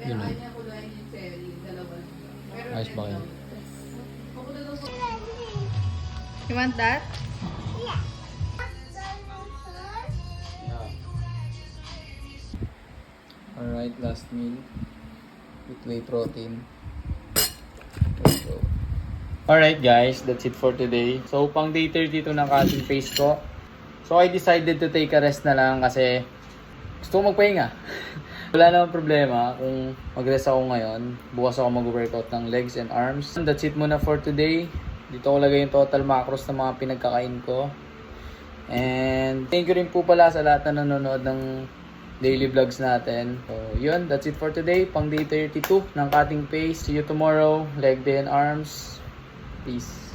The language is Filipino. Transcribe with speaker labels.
Speaker 1: Yun o. Ayos ba kayo?
Speaker 2: You want that?
Speaker 1: Alright, last meal with whey protein. Let's go. Alright guys, that's it for today. So pang day 32 ng cutting pace ko. So I decided to take a rest na lang kasi gusto ko magpahinga. Wala namang problema kung mag-rest ako ngayon. Bukas ako mag-workout ng legs and arms. That's it muna for today. Dito ko lagay yung total macros ng mga pinagkakain ko. And thank you rin po pala sa lahat na nanonood ng daily vlogs natin. So yun, that's it for today. Pang day 32 ng cutting pace. See you tomorrow. Leg day and arms. Peace.